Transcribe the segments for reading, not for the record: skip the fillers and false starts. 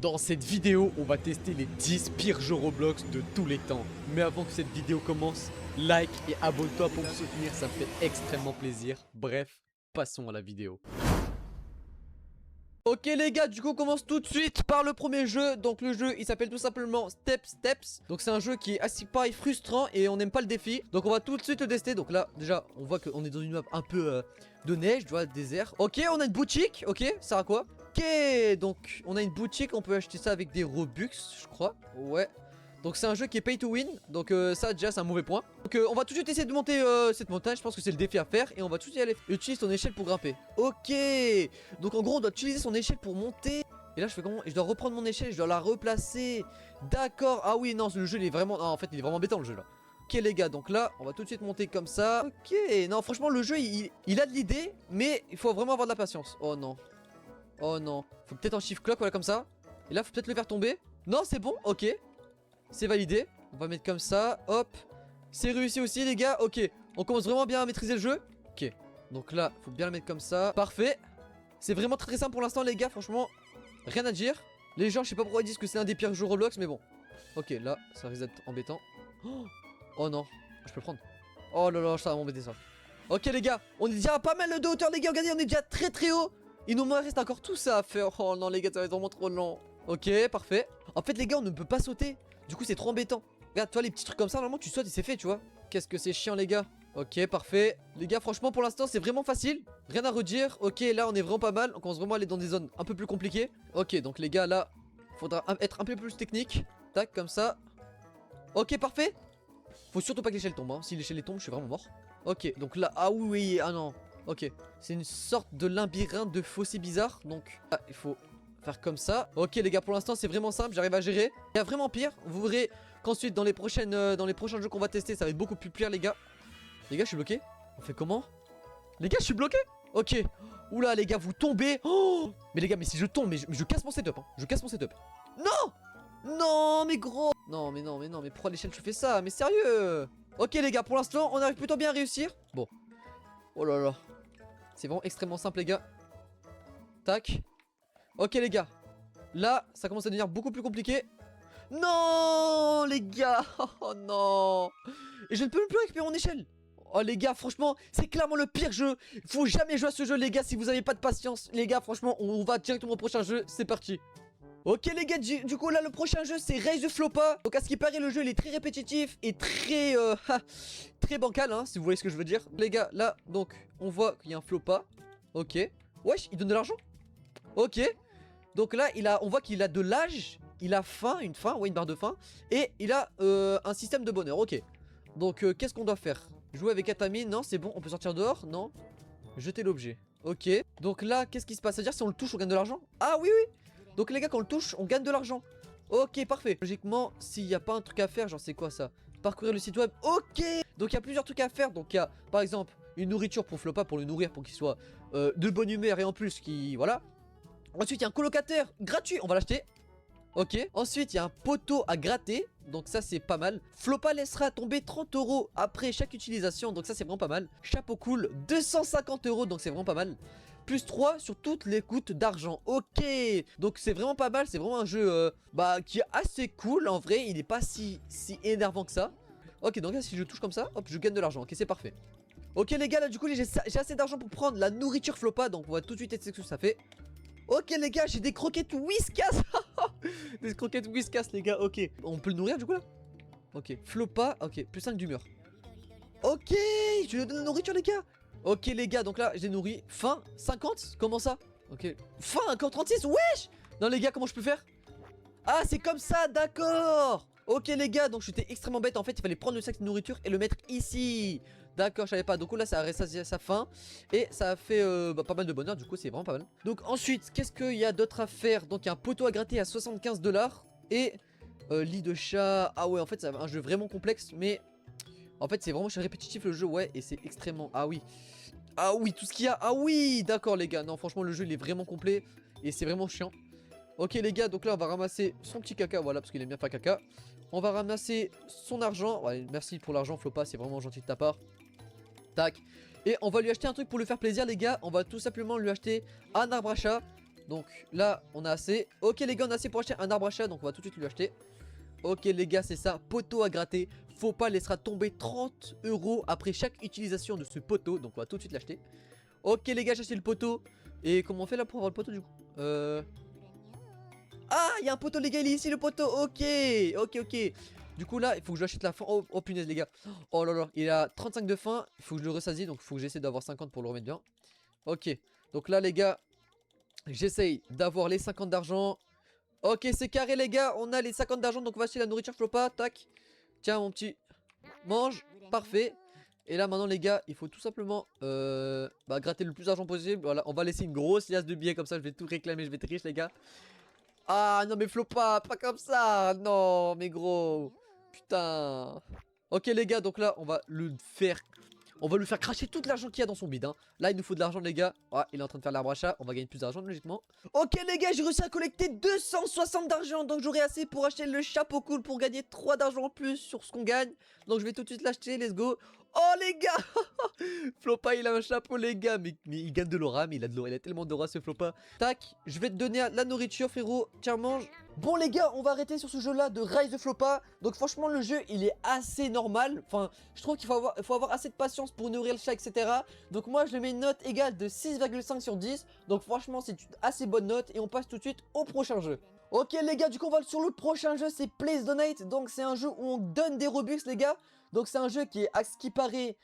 Dans cette vidéo, on va tester les 10 pires jeux Roblox de tous les temps. Mais avant que cette vidéo commence, like et abonne-toi pour me soutenir, ça me fait extrêmement plaisir. Bref, passons à la vidéo. Ok les gars, du coup on commence tout de suite par le premier jeu. Donc le jeu il s'appelle tout simplement Steps. Donc c'est un jeu qui est assez pareil frustrant et on n'aime pas le défi. Donc on va tout de suite le tester. Donc là déjà on voit qu'on est dans une map un peu de neige, tu vois, désert. Ok, on a une boutique, ok, ça sert à quoi? Ok, donc on a une boutique, on peut acheter ça avec des Robux je crois. Ouais. Donc c'est un jeu qui est pay to win. Donc ça déjà c'est un mauvais point. Donc on va tout de suite essayer de monter cette montagne. Je pense que c'est le défi à faire. Et on va tout de suite aller. Utilise ton échelle pour grimper. Ok. Donc en gros on doit utiliser son échelle pour monter. Et là je fais comment? Et je dois reprendre mon échelle et je dois la replacer. D'accord. Ah oui non, le jeu il est vraiment... Non, en fait il est vraiment embêtant le jeu là. Ok les gars, donc là on va tout de suite monter comme ça. Ok. Non franchement le jeu il a de l'idée. Mais il faut vraiment avoir de la patience. Oh non. Oh non. Faut peut-être un shift clock, voilà comme ça. Et là faut peut-être le faire tomber. Non c'est bon, ok. C'est validé, on va mettre comme ça, hop. C'est réussi aussi les gars, ok. On commence vraiment bien à maîtriser le jeu. Ok, donc là, faut bien le mettre comme ça. Parfait. C'est vraiment très simple pour l'instant les gars, franchement. Rien à dire. Les gens, je sais pas pourquoi ils disent que c'est un des pires jeux Roblox, mais bon. Ok, là, ça risque d'être embêtant. Oh non, je peux le prendre. Oh là là, ça va m'embêter ça. Ok les gars, on est déjà à pas mal de hauteur les gars, regardez, on est déjà très haut. Il nous reste encore tout ça à faire. Oh non les gars, ça va être vraiment trop lent. Ok, parfait. En fait les gars, on ne peut pas sauter. Du coup c'est trop embêtant. Regarde toi les petits trucs comme ça, normalement tu sautes et c'est fait tu vois. Qu'est-ce que c'est chiant les gars. Ok parfait. Les gars franchement pour l'instant c'est vraiment facile. Rien à redire. Ok là on est vraiment pas mal. On commence vraiment à aller dans des zones un peu plus compliquées. Ok donc les gars là faudra être un peu plus technique. Tac comme ça. Ok parfait. Faut surtout pas que l'échelle tombe hein. Si l'échelle tombe je suis vraiment mort. Ok donc là ah oui ah non. Ok c'est une sorte de labyrinthe de fossé bizarre. Donc ah, il faut faire comme ça. Ok les gars pour l'instant c'est vraiment simple, j'arrive à gérer. Il y a vraiment pire. Vous verrez qu'ensuite dans les prochains jeux qu'on va tester ça va être beaucoup plus pire les gars. Les gars je suis bloqué. On fait comment? Les gars je suis bloqué. Ok. Oula les gars vous tombez. Oh mais les gars mais si je tombe mais je casse mon setup hein. Je casse mon setup. Non. Non mais gros. Non mais pourquoi l'échelle tu fais ça? Mais sérieux. Ok les gars pour l'instant on arrive plutôt bien à réussir. Bon. Oh là là. C'est vraiment extrêmement simple les gars. Tac. Ok les gars. Là ça commence à devenir beaucoup plus compliqué. Non les gars. Oh non. Et je ne peux même plus récupérer mon échelle. Oh les gars franchement c'est clairement le pire jeu. Faut jamais jouer à ce jeu les gars si vous avez pas de patience. Les gars franchement on va directement au prochain jeu. C'est parti. Ok les gars du coup là le prochain jeu c'est Raise the Floppa. Donc à ce qui paraît le jeu il est très répétitif et très très bancal hein, si vous voyez ce que je veux dire. Les gars là donc on voit qu'il y a un Floppa. Ok. Wesh il donne de l'argent. Ok. Donc là on voit qu'il a de l'âge. Il a faim, ouais une barre de faim. Et il a un système de bonheur, ok. Donc qu'est-ce qu'on doit faire? Jouer avec Atami, non c'est bon, on peut sortir dehors, non. Jeter l'objet, ok. Donc là qu'est-ce qui se passe? C'est-à-dire si on le touche on gagne de l'argent? Ah oui. Donc les gars quand on le touche on gagne de l'argent. Ok parfait. Logiquement s'il n'y a pas un truc à faire, genre c'est quoi ça? Parcourir le site web, ok. Donc il y a plusieurs trucs à faire. Donc il y a par exemple une nourriture pour Floppa, pour le nourrir, pour qu'il soit de bonne humeur et en plus qui... Voilà. Ensuite il y a un colocataire gratuit, on va l'acheter. Ok, ensuite il y a un poteau à gratter. Donc ça c'est pas mal. Floppa laissera tomber 30 € après chaque utilisation. Donc ça c'est vraiment pas mal. Chapeau cool 250 €. Donc c'est vraiment pas mal. Plus 3 sur toutes les coûts d'argent. Ok, donc c'est vraiment pas mal. C'est vraiment un jeu qui est assez cool. En vrai il est pas si énervant que ça. Ok donc là si je touche comme ça, hop je gagne de l'argent. Ok c'est parfait. Ok les gars là du coup j'ai assez d'argent pour prendre la nourriture Floppa. Donc on va tout de suite essayer ce que ça fait. Ok les gars j'ai des croquettes Whiskas. Des croquettes Whiskas les gars, ok. On peut le nourrir du coup là? Ok, Floppa, ok, plus 5 d'humeur. Ok, je lui donne la nourriture les gars. Ok les gars, donc là j'ai nourri. Faim, 50? Comment ça? Ok, faim, encore 36, wesh. Non les gars, comment je peux faire? Ah c'est comme ça, d'accord. Ok les gars, donc j'étais extrêmement bête. En fait il fallait prendre le sac de nourriture et le mettre ici. D'accord, je savais pas. Donc là ça a resté à sa fin. Et ça a fait pas mal de bonheur. Du coup c'est vraiment pas mal. Donc ensuite qu'est-ce qu'il y a d'autre à faire? Donc il y a un poteau à gratter à 75 $. Et lit de chat. Ah ouais en fait c'est un jeu vraiment complexe. Mais en fait c'est vraiment répétitif le jeu. Ouais et c'est extrêmement... Ah oui. Ah oui tout ce qu'il y a. Ah oui d'accord les gars. Non franchement le jeu il est vraiment complet. Et c'est vraiment chiant. Ok les gars, donc là on va ramasser son petit caca, voilà, parce qu'il aime bien faire caca. On va ramasser son argent. Ouais, merci pour l'argent Floppa, c'est vraiment gentil de ta part. Tac. Et on va lui acheter un truc pour lui faire plaisir les gars. On va tout simplement lui acheter un arbre à chat. Donc là on a assez. Ok les gars, on a assez pour acheter un arbre à chat, donc on va tout de suite lui acheter. Ok les gars, c'est ça, poteau à gratter. Faut pas laissera tomber 30 € après chaque utilisation de ce poteau. Donc on va tout de suite l'acheter. Ok les gars, j'ai acheté le poteau. Et comment on fait là pour avoir le poteau du coup? Ah, il y a un poteau les gars, il est ici le poteau. Ok, ok. Du coup là, il faut que je l'achète la fin. Oh punaise les gars. Oh là là, il a 35 de faim. Il faut que je le ressasie, donc il faut que j'essaie d'avoir 50 pour le remettre bien. Ok, donc là les gars, j'essaye d'avoir les 50 d'argent. Ok, c'est carré les gars, on a les 50 d'argent, donc on va acheter la nourriture Flopa, tac. Tiens mon petit, mange, parfait. Et là maintenant les gars, il faut tout simplement gratter le plus d'argent possible. Voilà, on va laisser une grosse liasse de billets comme ça, je vais tout réclamer, je vais être riche les gars. Ah non mais Flopa, pas comme ça, non mais gros. Putain. Ok les gars, donc là on va le faire. On va lui faire cracher tout l'argent qu'il y a dans son bide hein. Là il nous faut de l'argent les gars. Ah, il est en train de faire l'arbre à chat. On va gagner plus d'argent logiquement. Ok les gars, j'ai réussi à collecter 260 d'argent. Donc j'aurai assez pour acheter le chapeau cool, pour gagner 3 d'argent en plus sur ce qu'on gagne. Donc je vais tout de suite l'acheter, let's go. Oh les gars. Flopa il a un chapeau les gars. Mais il gagne de l'aura, mais il a de l'aura. Il a tellement d'aura ce Flopa. Tac, je vais te donner la nourriture frérot. Tiens mange. Bon les gars, on va arrêter sur ce jeu là de Rise the Flopa. Donc franchement le jeu il est assez normal. Enfin je trouve qu'il faut avoir assez de patience pour nourrir le chat etc. Donc moi je lui mets une note égale de 6,5 sur 10. Donc franchement c'est une assez bonne note. Et on passe tout de suite au prochain jeu. Ok les gars, du coup on va sur le prochain jeu, c'est Place Donate. Donc c'est un jeu où on donne des Robux les gars. Donc c'est un jeu qui est à ce qui paraît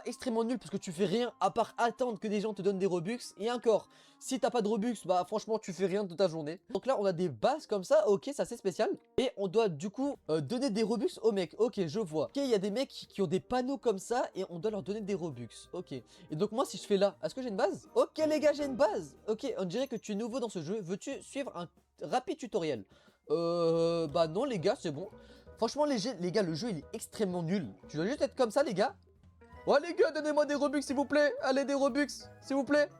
extrêmement nul, parce que tu fais rien à part attendre que des gens te donnent des Robux. Et encore, si t'as pas de Robux, bah franchement tu fais rien de ta journée. Donc là on a des bases comme ça, ok, c'est assez spécial. Et on doit du coup donner des Robux aux mecs, ok je vois. Ok, il y a des mecs qui ont des panneaux comme ça et on doit leur donner des Robux, ok. Et donc moi si je fais là, est-ce que j'ai une base? Ok les gars, j'ai une base. Ok, on dirait que tu es nouveau dans ce jeu, veux-tu suivre un rapide tutoriel? Bah non les gars, c'est bon. Franchement les gars, le jeu il est extrêmement nul. Tu dois juste être comme ça les gars. Ouais les gars, donnez-moi des Robux s'il vous plaît. Allez des Robux s'il vous plaît.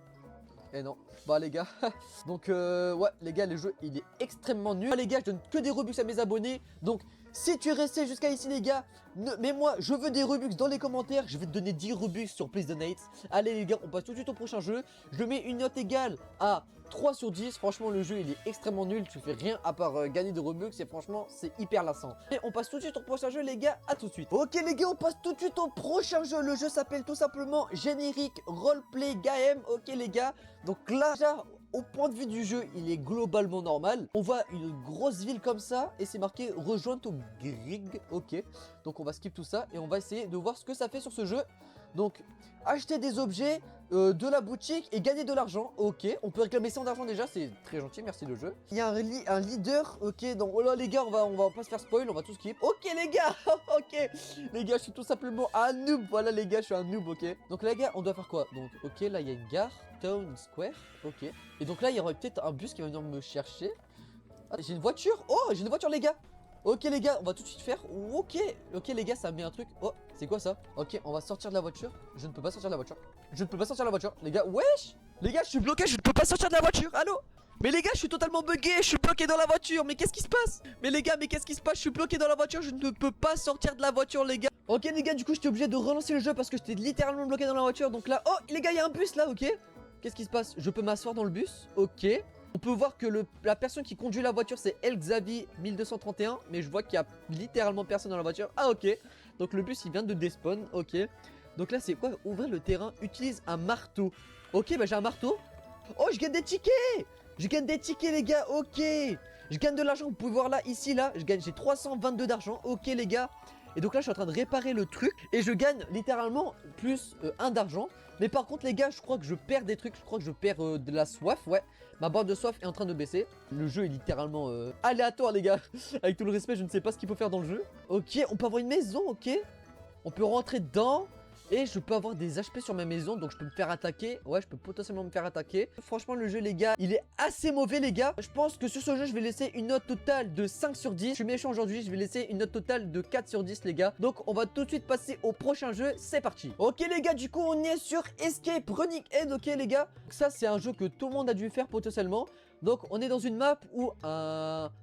Eh non, bah les gars. Donc ouais les gars, le jeu il est extrêmement nul. Les gars, je donne que des Robux à mes abonnés. Donc si tu es resté jusqu'à ici les gars, mais moi je veux des Robux dans les commentaires. Je vais te donner 10 Robux sur Place Donate. Allez les gars, on passe tout de suite au prochain jeu. Je mets une note égale à 3 sur 10. Franchement le jeu il est extrêmement nul. Tu fais rien à part gagner de Robux. Et franchement c'est hyper lassant. Et on passe tout de suite au prochain jeu les gars. À tout de suite. Ok les gars, on passe tout de suite au prochain jeu. Le jeu s'appelle tout simplement Générique Roleplay Game. Ok les gars. Donc là déjà, au point de vue du jeu, il est globalement normal. On voit une grosse ville comme ça et c'est marqué rejointe au grig. Ok, donc on va skip tout ça et on va essayer de voir ce que ça fait sur ce jeu. Donc acheter des objets de la boutique et gagner de l'argent. Ok, on peut réclamer 100 d'argent déjà, c'est très gentil, merci le jeu. Il y a un leader, ok, donc oh là les gars, on va pas se faire spoil, on va tout skip. Ok les gars, ok, les gars, je suis tout simplement un noob. Voilà les gars, je suis un noob, ok. Donc les gars, on doit faire quoi? Donc ok, là il y a une gare, Town Square, ok. Et donc là il y aurait peut-être un bus qui va venir me chercher. Ah, j'ai une voiture, oh j'ai une voiture les gars. Ok les gars, on va tout de suite faire. Ok les gars, ça me met un truc. Oh, c'est quoi ça? Ok, on va sortir de la voiture. Je ne peux pas sortir de la voiture. Je ne peux pas sortir de la voiture. Les gars, wesh. Les gars, je suis bloqué, je ne peux pas sortir de la voiture. Allô? Mais les gars, je suis totalement bugué, je suis bloqué dans la voiture. Mais qu'est-ce qui se passe? Mais les gars, mais qu'est-ce qui se passe? Je suis bloqué dans la voiture, je ne peux pas sortir de la voiture les gars. Ok les gars, du coup, j'étais obligé de relancer le jeu parce que j'étais littéralement bloqué dans la voiture. Donc là, oh les gars, il y a un bus là, ok. Qu'est-ce qui se passe? Je peux m'asseoir dans le bus, ok. On peut voir que la personne qui conduit la voiture c'est El Xavi 1231. Mais je vois qu'il y a littéralement personne dans la voiture. Ah ok. Donc le bus il vient de despawn. Ok. Donc là c'est quoi? Ouvrir le terrain. Utilise un marteau. Ok bah j'ai un marteau. Oh je gagne des tickets. Je gagne des tickets les gars. Ok. Je gagne de l'argent. Vous pouvez voir là, ici là. J'ai 322 d'argent. Ok les gars. Et donc là je suis en train de réparer le truc. Et je gagne littéralement plus 1 d'argent. Mais par contre les gars, je crois que je perds des trucs. Je crois que je perds de la soif. Ouais. Ma barre de soif est en train de baisser. Le jeu est littéralement aléatoire les gars. Avec tout le respect, je ne sais pas ce qu'il faut faire dans le jeu. Ok, on peut avoir une maison, ok. On peut rentrer dedans. Et je peux avoir des HP sur ma maison. Donc je peux me faire attaquer. Ouais, je peux potentiellement me faire attaquer. Franchement le jeu les gars, il est assez mauvais les gars. Je pense que sur ce jeu je vais laisser une note totale de 5 sur 10. Je suis méchant aujourd'hui, je vais laisser une note totale de 4 sur 10 les gars. Donc on va tout de suite passer au prochain jeu. C'est parti. Ok les gars, du coup on est sur Escape Running Head. Ok les gars, ça c'est un jeu que tout le monde a dû faire potentiellement. Donc on est dans une map où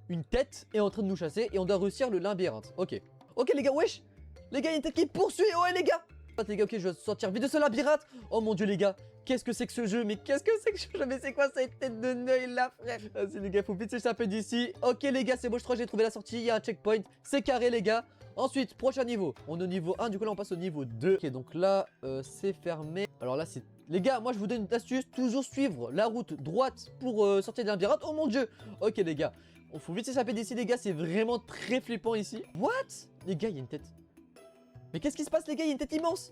une tête est en train de nous chasser. Et on doit réussir le labyrinthe. Ok. Ok les gars, wesh. Les gars, il y a une tête qui me poursuit. Ouais les gars. Les gars, ok, je vais sortir vite de ce labyrinthe. Oh mon dieu les gars, qu'est-ce que c'est que ce jeu? Mais qu'est-ce que c'est que ce jeu? Mais c'est quoi cette tête de Neuil là, frère? Vas-y les gars, faut vite s'échapper d'ici. Ok les gars, c'est bon, je crois que j'ai trouvé la sortie. Il y a un checkpoint, c'est carré les gars. Ensuite, prochain niveau. On est au niveau 1, du coup là on passe au niveau 2. Ok, donc là, c'est fermé. Alors là, c'est... Les gars, moi je vous donne une astuce. Toujours suivre la route droite pour sortir de labyrinthe. Oh mon dieu. Ok les gars, on faut vite s'échapper d'ici les gars. C'est vraiment très flippant ici. What? Les gars, il y a une tête. Mais qu'est-ce qui se passe les gars? Il y a une tête immense.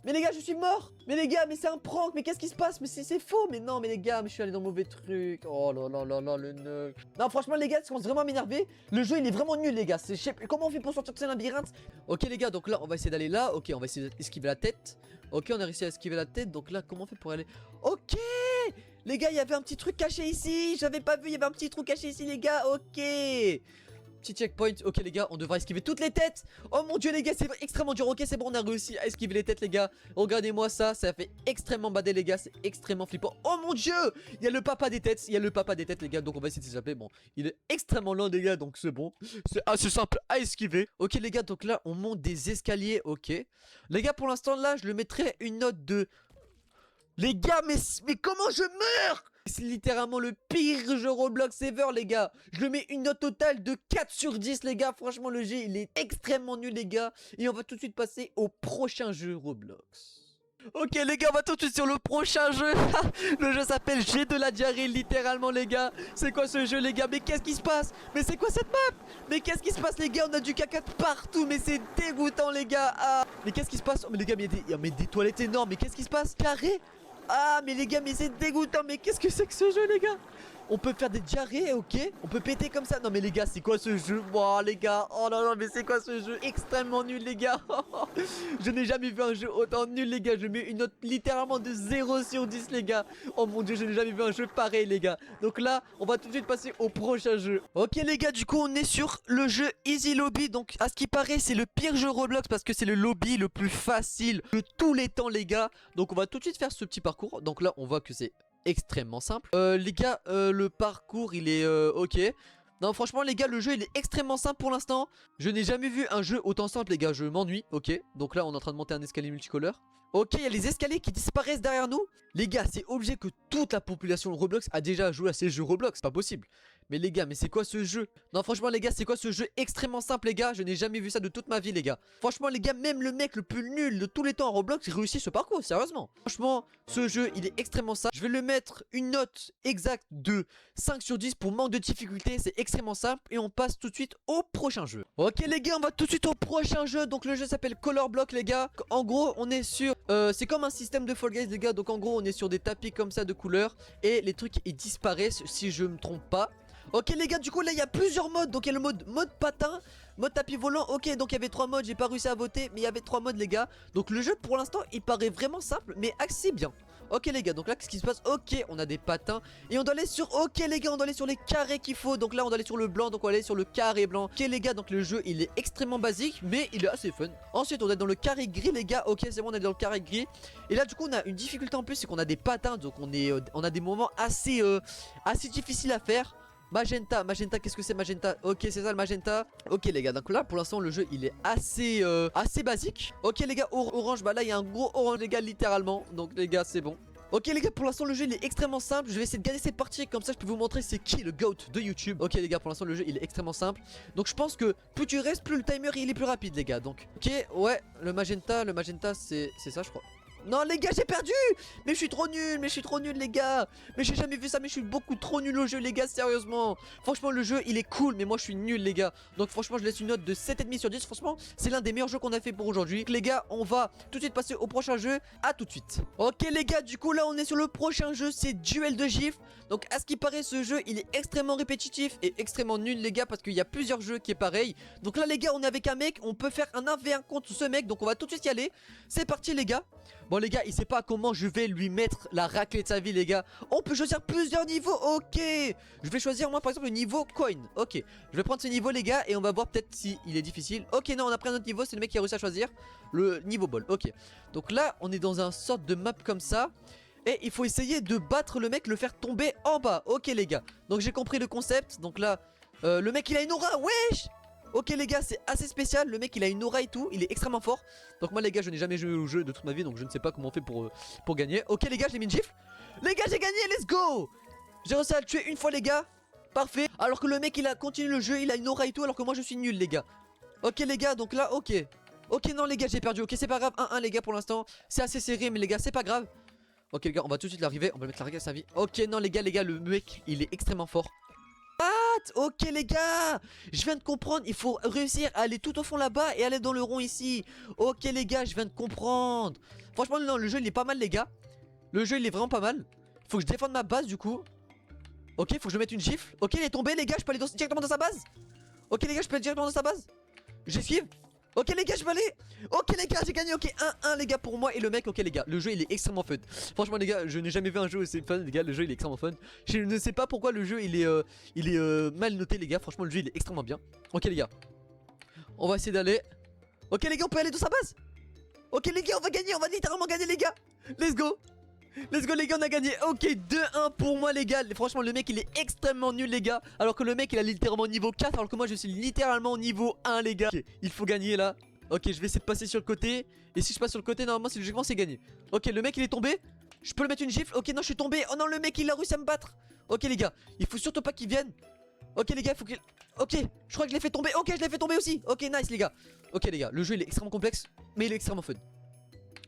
Mais les gars, je suis mort. Mais les gars, mais c'est un prank. Mais qu'est-ce qui se passe? Mais c'est faux. Mais non, mais les gars, mais je suis allé dans le mauvais truc. Oh là là là là, le nœud. Non, franchement, les gars, ça commence vraiment à m'énerver. Le jeu, il est vraiment nul, les gars. Comment on fait pour sortir de ce labyrinthe? Ok, les gars, donc là, on va essayer d'aller là. Ok, on va essayer d'esquiver la tête. Ok, on a réussi à esquiver la tête. Donc là, comment on fait pour aller? Ok, les gars, il y avait un petit truc caché ici. J'avais pas vu, il y avait un petit trou caché ici, les gars. Ok. Petit checkpoint, ok les gars, on devra esquiver toutes les têtes. Oh mon dieu les gars, c'est extrêmement dur. Ok c'est bon, on a réussi à esquiver les têtes les gars. Regardez-moi ça, ça fait extrêmement bader les gars. C'est extrêmement flippant. Oh mon dieu, il y a le papa des têtes. Il y a le papa des têtes les gars, donc on va essayer de s'échapper. Bon, il est extrêmement lent les gars, donc c'est bon. C'est assez simple à esquiver. Ok les gars, donc là on monte des escaliers, ok. Les gars pour l'instant là, je le mettrai une note de... Les gars, mais comment je meurs? C'est littéralement le pire jeu Roblox ever les gars. Je le mets une note totale de 4 sur 10 les gars. Franchement le jeu il est extrêmement nul les gars. Et on va tout de suite passer au prochain jeu Roblox. Ok les gars, on va tout de suite sur le prochain jeu. Le jeu s'appelle J'ai de la diarrhée littéralement les gars. C'est quoi ce jeu les gars? Mais qu'est-ce qui se passe? Mais c'est quoi cette map? Mais qu'est-ce qui se passe les gars? On a du caca de partout. Mais c'est dégoûtant les gars. Ah. Mais qu'est-ce qui se passe? Oh mais les gars, mais il y a des toilettes énormes. Mais qu'est-ce qui se passe? Carré. Ah mais les gars, mais c'est dégoûtant. Mais qu'est-ce que c'est que ce jeu les gars? On peut faire des diarrhées, ok. On peut péter comme ça. Non mais les gars, c'est quoi ce jeu? Wow les gars. Oh non non, mais c'est quoi ce jeu? Extrêmement nul les gars. Je n'ai jamais vu un jeu autant nul les gars. Je mets une note littéralement de 0 sur 10 les gars. Oh mon dieu, je n'ai jamais vu un jeu pareil les gars. Donc là, on va tout de suite passer au prochain jeu. Ok les gars, du coup on est sur le jeu Easy Lobby. Donc à ce qui paraît, c'est le pire jeu Roblox parce que c'est le lobby le plus facile de tous les temps les gars. Donc on va tout de suite faire ce petit parcours. Donc là, on voit que c'est extrêmement simple. Les gars, le parcours il est ok. Non franchement les gars, le jeu il est extrêmement simple pour l'instant. Je n'ai jamais vu un jeu autant simple les gars, je m'ennuie. Ok, donc là on est en train de monter un escalier multicolore. Ok, il y a les escaliers qui disparaissent derrière nous. Les gars, c'est obligé que toute la population de Roblox a déjà joué à ces jeux Roblox, c'est pas possible. Mais les gars, mais c'est quoi ce jeu? Non franchement les gars, c'est quoi ce jeu extrêmement simple les gars? Je n'ai jamais vu ça de toute ma vie les gars. Franchement les gars, même le mec le plus nul de tous les temps en Roblox réussit ce parcours, sérieusement. Franchement, ce jeu il est extrêmement simple. Je vais le mettre une note exacte de 5 sur 10 pour manque de difficulté. C'est extrêmement simple et on passe tout de suite au prochain jeu. Ok les gars, on va tout de suite au prochain jeu. Donc le jeu s'appelle Color Block les gars. En gros on est sur... c'est comme un système de Fall Guys les gars. Donc en gros on est sur des tapis comme ça de couleurs. Et les trucs ils disparaissent si je me trompe pas. Ok les gars, du coup là il y a plusieurs modes. Donc il y a le mode patin, mode tapis volant. Ok, donc il y avait 3 modes, j'ai pas réussi à voter, mais il y avait 3 modes les gars. Donc le jeu pour l'instant il paraît vraiment simple mais assez bien. Ok les gars, donc là qu'est-ce qui se passe? Ok, on a des patins et on doit aller sur... Ok les gars, on doit aller sur les carrés qu'il faut. Donc là on doit aller sur le blanc, donc on va aller sur le carré blanc. Ok les gars, donc le jeu il est extrêmement basique mais il est assez fun. Ensuite on est dans le carré gris les gars. Ok c'est bon, on est dans le carré gris. Et là du coup on a une difficulté en plus, c'est qu'on a des patins. Donc on a des moments assez difficiles à faire. Magenta, qu'est-ce que c'est magenta? Ok c'est ça le magenta. Ok les gars, donc là pour l'instant le jeu il est assez basique. Ok les gars, orange, bah là il y a un gros orange les gars littéralement. Donc les gars c'est bon. Ok les gars, pour l'instant le jeu il est extrêmement simple. Je vais essayer de gagner cette partie, comme ça je peux vous montrer c'est qui le GOAT de YouTube. Ok les gars, pour l'instant le jeu il est extrêmement simple. Donc je pense que plus tu restes, plus le timer il est plus rapide les gars. Donc ok, ouais, le magenta c'est ça je crois. Non les gars, j'ai perdu. Mais je suis trop nul les gars. Mais j'ai jamais vu ça, mais je suis beaucoup trop nul au jeu les gars, sérieusement. Franchement le jeu il est cool, mais moi je suis nul les gars. Donc franchement je laisse une note de 7,5 sur 10. Franchement c'est l'un des meilleurs jeux qu'on a fait pour aujourd'hui. Les gars, on va tout de suite passer au prochain jeu. À tout de suite. Ok les gars, du coup là on est sur le prochain jeu, c'est Duel de gifles. Donc à ce qui paraît ce jeu il est extrêmement répétitif et extrêmement nul les gars, parce qu'il y a plusieurs jeux qui est pareil. Donc là les gars, on est avec un mec, on peut faire un 1v1 contre ce mec. Donc on va tout de suite y aller. C'est parti les gars. Bon les gars, il sait pas comment je vais lui mettre la raclée de sa vie les gars. On peut choisir plusieurs niveaux. Ok, je vais choisir moi par exemple le niveau coin. Ok, je vais prendre ce niveau les gars et on va voir peut-être si il est difficile. Ok, non, on a pris un autre niveau, c'est le mec qui a réussi à choisir le niveau ball. Ok, donc là on est dans un sorte de map comme ça. Et il faut essayer de battre le mec, le faire tomber en bas. Ok les gars, donc j'ai compris le concept. Donc là, le mec il a une aura, wesh. Ok les gars, c'est assez spécial, le mec il a une aura et tout, il est extrêmement fort. Donc moi les gars, je n'ai jamais joué au jeu de toute ma vie, donc je ne sais pas comment on fait pour gagner. Ok les gars, je l'ai mis une gifle. Les gars, j'ai gagné, let's go. J'ai réussi à le tuer une fois les gars. Parfait. Alors que le mec il a continué le jeu, il a une aura et tout, alors que moi je suis nul les gars. Ok les gars, donc là, ok. Ok non les gars, j'ai perdu, ok c'est pas grave, 1-1 les gars pour l'instant. C'est assez serré mais les gars, c'est pas grave. Ok les gars, on va tout de suite l'arriver, on va mettre la règle à sa vie. Ok non les gars, le mec il est extrêmement fort. Ok les gars, je viens de comprendre, il faut réussir à aller tout au fond là-bas et aller dans le rond ici. Ok les gars, je viens de comprendre. Franchement non, le jeu il est pas mal les gars. Le jeu il est vraiment pas mal. Faut que je défende ma base du coup. Ok, faut que je mette une gifle. Ok, il est tombé les gars, je peux aller directement dans sa base. Ok les gars, je peux aller directement dans sa base. J'esquive. Ok les gars, je peux aller. Ok les gars, j'ai gagné. Ok, 1-1 les gars pour moi et le mec. Ok les gars, le jeu il est extrêmement fun. Franchement les gars, je n'ai jamais vu un jeu aussi fun les gars. Le jeu il est extrêmement fun. Je ne sais pas pourquoi le jeu il est mal noté les gars. Franchement le jeu il est extrêmement bien. Ok les gars, on va essayer d'aller. Ok les gars, on peut aller dans sa base. Ok les gars, on va gagner, on va littéralement gagner les gars. Let's go. Let's go les gars, on a gagné. Ok, 2-1 pour moi les gars. Franchement le mec il est extrêmement nul les gars. Alors que le mec il a littéralement niveau 4, alors que moi je suis littéralement niveau 1 les gars. Ok, il faut gagner là. Ok, je vais essayer de passer sur le côté. Et si je passe sur le côté, normalement c'est logiquement c'est gagné. Ok, le mec il est tombé. Je peux le mettre une gifle. Ok, non je suis tombé. Oh non, le mec il a réussi à me battre. Ok les gars, il faut surtout pas qu'il vienne. Ok les gars, il faut qu'il... Ok, je crois que je l'ai fait tomber. Ok, je l'ai fait tomber aussi. Ok, nice les gars. Ok les gars, le jeu il est extrêmement complexe, mais il est extrêmement fun.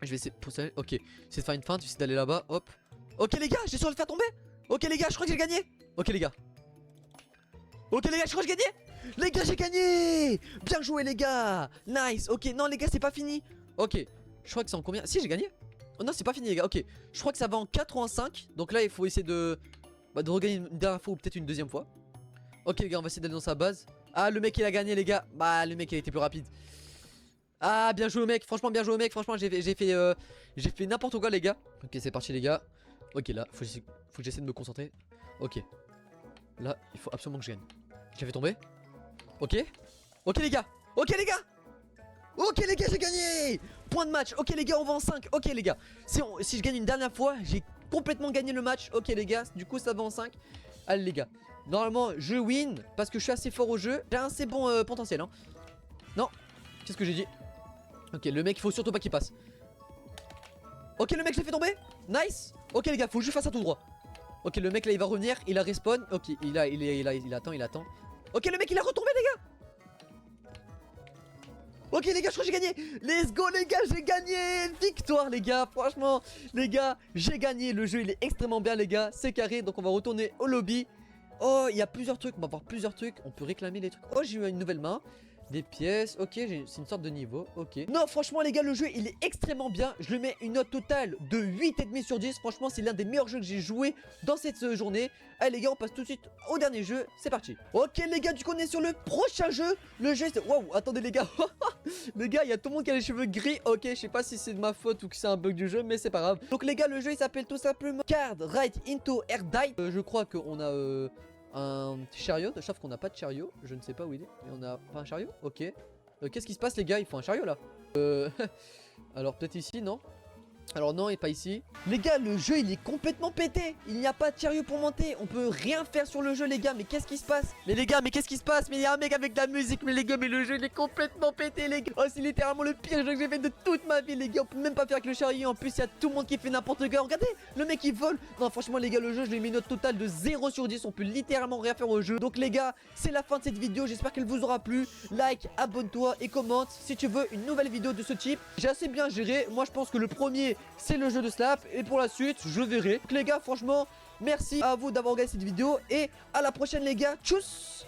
Je vais essayer de... Ok, c'est de faire une feinte, j'essaie d'aller là-bas. Hop. Ok les gars, j'ai sur le faire tomber. Ok les gars, je crois que j'ai gagné. Ok les gars. Ok les gars, je crois que j'ai gagné. Les gars, j'ai gagné. Bien joué les gars. Nice. Ok, non les gars, c'est pas fini. Ok, je crois que c'est en combien? Si, j'ai gagné. Oh non, c'est pas fini les gars. Ok, je crois que ça va en 4 ou en 5. Donc là, il faut essayer de regagner une dernière fois ou peut-être une deuxième fois. Ok les gars, on va essayer d'aller dans sa base. Ah, le mec il a gagné les gars. Bah, le mec il a été plus rapide. Ah, bien joué au mec, franchement bien joué au mec. Franchement j'ai fait n'importe quoi les gars. Ok, c'est parti les gars. Ok, là faut que j'essaie de me concentrer. Ok, là il faut absolument que je gagne. J'ai fait tomber. Ok. Ok les gars. Ok les gars. Ok les gars, j'ai gagné. Point de match. Ok les gars, on va en 5. Ok les gars, si je gagne une dernière fois, j'ai complètement gagné le match. Ok les gars, du coup ça va en 5. Allez les gars, normalement je win parce que je suis assez fort au jeu. J'ai un assez bon potentiel hein. Non, qu'est-ce que j'ai dit? Ok, le mec il faut surtout pas qu'il passe. Ok, le mec je l'ai fait tomber. Nice. Ok les gars, faut juste faire ça tout droit. Ok, le mec là il va revenir, il a respawn. Ok, il attend. Ok, le mec il a retombé les gars. Ok les gars, je crois que j'ai gagné. Let's go les gars, j'ai gagné. Victoire les gars, franchement les gars, j'ai gagné. Le jeu il est extrêmement bien les gars, c'est carré. Donc on va retourner au lobby. Oh, il y a plusieurs trucs, on va voir plusieurs trucs. On peut réclamer les trucs. Oh, j'ai eu une nouvelle main. Des pièces, ok, c'est une sorte de niveau, ok. Non, franchement les gars, le jeu il est extrêmement bien. Je lui mets une note totale de 8,5 sur 10. Franchement, c'est l'un des meilleurs jeux que j'ai joué dans cette journée. Allez les gars, on passe tout de suite au dernier jeu, c'est parti. Ok les gars, du coup on est sur le prochain jeu. Le jeu c'est... Waouh, attendez les gars. Les gars, il y a tout le monde qui a les cheveux gris. Ok, je sais pas si c'est de ma faute ou que c'est un bug du jeu, mais c'est pas grave. Donc les gars, le jeu il s'appelle tout simplement Card Right Into Air Die. Je crois qu'on a... un chariot, sauf qu'on n'a pas de chariot. Je ne sais pas où il est. Mais on a pas un chariot. Ok. Qu'est-ce qui se passe les gars? Il faut un chariot là. Alors peut-être ici, non? Alors non, et pas ici. Les gars, le jeu il est complètement pété. Il n'y a pas de chariot pour monter. On peut rien faire sur le jeu les gars. Mais qu'est-ce qui se passe? Mais les gars, mais qu'est-ce qui se passe? Mais il y a un mec avec de la musique. Mais les gars, mais le jeu il est complètement pété les gars. Oh, c'est littéralement le pire jeu que j'ai fait de toute ma vie les gars. On peut même pas faire avec le chariot. En plus il y a tout le monde qui fait n'importe quoi. Regardez, le mec il vole. Non franchement les gars, le jeu je lui ai mis une note totale de 0 sur 10. On peut littéralement rien faire au jeu. Donc les gars, c'est la fin de cette vidéo. J'espère qu'elle vous aura plu. Like, abonne-toi et commente si tu veux une nouvelle vidéo de ce type. J'ai assez bien géré. Moi je pense que le premier c'est le jeu de Slap. Et pour la suite je verrai. Donc les gars, franchement merci à vous d'avoir regardé cette vidéo. Et à la prochaine les gars. Tchuss.